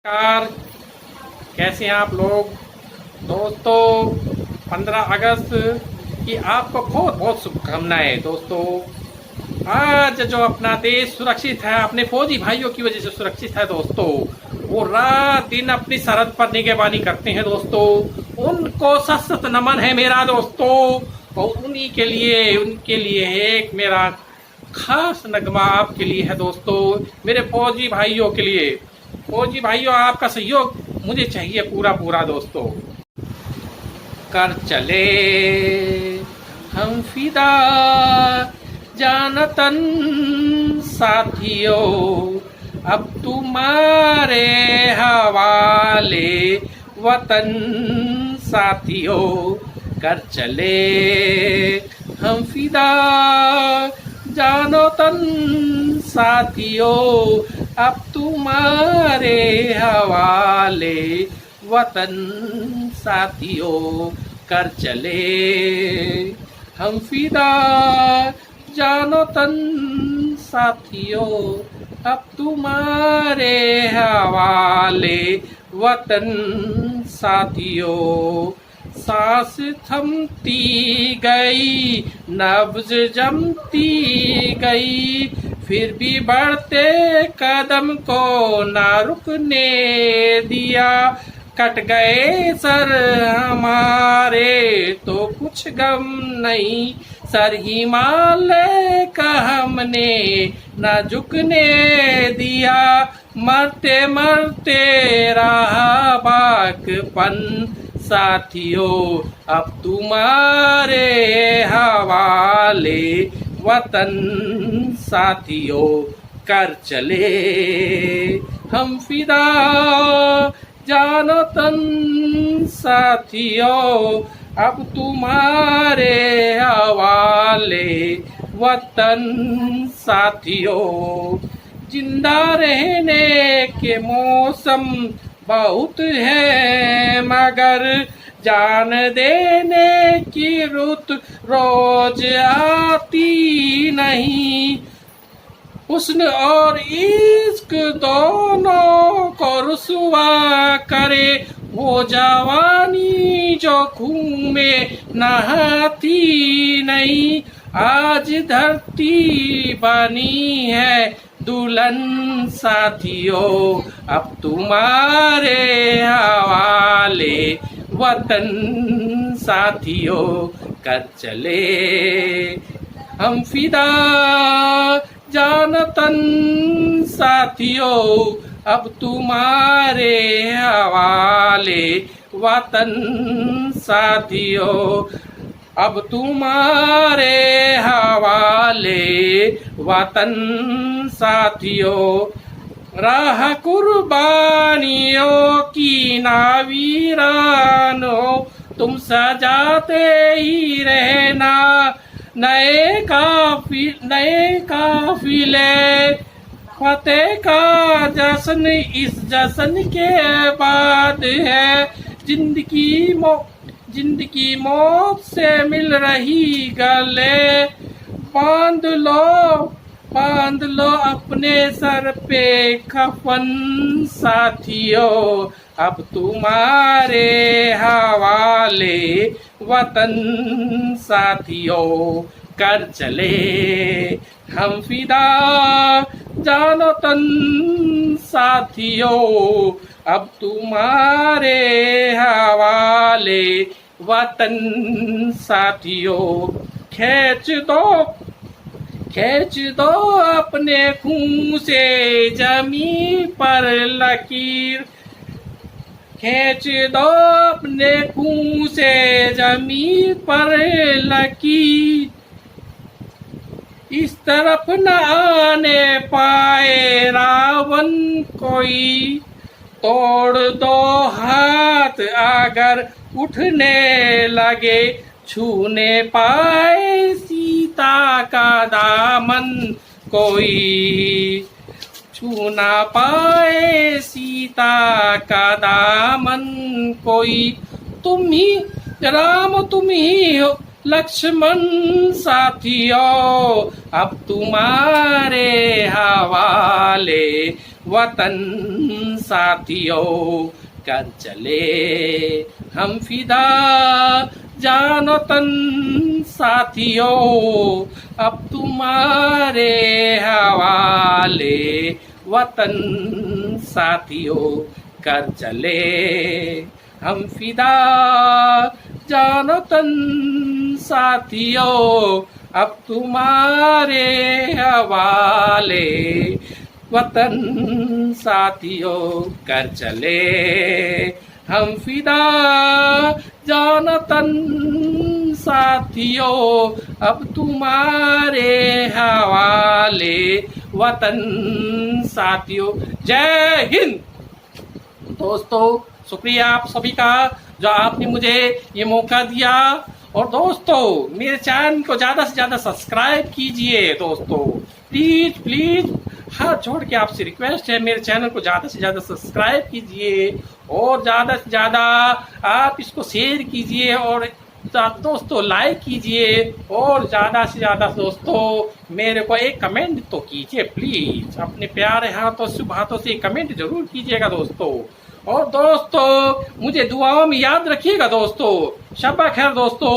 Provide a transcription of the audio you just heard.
नमस्कार। कैसे हैं आप लोग दोस्तों। 15 अगस्त की आपको बहुत बहुत शुभकामनाएं दोस्तों। आज जो अपना देश सुरक्षित है अपने फौजी भाइयों की वजह से सुरक्षित है दोस्तों। वो रात दिन अपनी सरहद पर निगरानी करते हैं दोस्तों। उनको सशक्त नमन है मेरा दोस्तों। और उनके लिए एक मेरा खास नगमा आपके लिए है दोस्तों। मेरे फौजी भाइयों के लिए। फौजी भाइयों, आपका सहयोग मुझे चाहिए पूरा पूरा दोस्तों। कर चले हम फिदा जानतन साथियों, अब तुम्हारे हवाले वतन साथियों। कर चले हम फिदा जानो तन साथियों, अब तुम्हारे हवाले वतन साथियों। कर चले हम फिदा जानो तन साथियों, अब तुम्हारे हवाले वतन साथियों। सांस थमती गई, नब्ज जमती गई, फिर भी बढ़ते कदम को ना रुकने दिया। कट गए सर हमारे तो कुछ गम नहीं, सर हिमालय का हमने ना झुकने दिया। मरते मरते रहा बाकपन साथियों, अब तुम्हारे हवाले वतन साथियों। कर चले हम फिदा जानो तन साथियों, अब तुम्हारे हवाले वतन साथियों। जिंदा रहने के मौसम बहुत है, मगर जान देने की रुत रोज आती नहीं। हुस्न और इश्क दोनों को रुसवा करे वो जवानी जो खून में नहाती नहीं। आज धरती बनी है दुल्हन साथियों, अब तुम्हारे हवाले वतन साथियों। कर चले हम फिदा जानतन साथियों, अब तुम्हारे हवाले वतन साथियों। अब तुम्हारे हवाले वतन साथियों। राह कुर्बानियों की नावीरानों, तुम सजाते ही रहना नए काफिले। फतेह का जश्न इस जश्न के बाद है, जिंदगी मौत से मिल रही गले। बांध लो अपने सर पे कफन साथियों, अब तुम्हारे हवाले वतन साथियों। कर चले हम फिदा जानो तन साथियों, अब तुम्हारे हवाले वतन साथियों। खींच दो अपने खून से जमीन पर लकीर। खींच दो अपने खून से जमीन पर लकीर। इस तरफ न आने पाए रावण कोई, तोड़ दो हाथ अगर उठने लगे। छूने पाए सीता का दामन कोई, छू ना पाए सीता का दामन कोई। तुम ही राम, तुम ही हो, लक्ष्मण साथियों अब तुम्हारे हवाले वतन साथियों कर चले हम फिदा जानो तन साथियों अब तुम्हारे हवाले वतन साथियों कर चले हम फिदा जानो तन साथियों अब तुम्हारे हवाले वतन साथियों कर चले हम फिदा जानो तन साथियों अब तुम्हारे हवाले वतन साथियों। जय हिंद दोस्तों, शुक्रिया आप सभी का जो आपने मुझे ये मौका दिया। और दोस्तों मेरे चैनल को ज़्यादा से ज़्यादा सब्सक्राइब कीजिए दोस्तों, प्लीज़ प्लीज़ हाथ जोड़ के आपसे रिक्वेस्ट है, मेरे चैनल को ज़्यादा से ज़्यादा सब्सक्राइब कीजिए और ज़्यादा से ज़्यादा आप इसको शेयर कीजिए और दोस्तों लाइक कीजिए और ज़्यादा से ज़्यादा दोस्तों मेरे को एक कमेंट तो कीजिए प्लीज़, अपने प्यारे हाथों शुभ हाथों से कमेंट जरूर कीजिएगा दोस्तों। और दोस्तों मुझे दुआओं में याद रखिएगा दोस्तों। शब्बा खैर दोस्तों।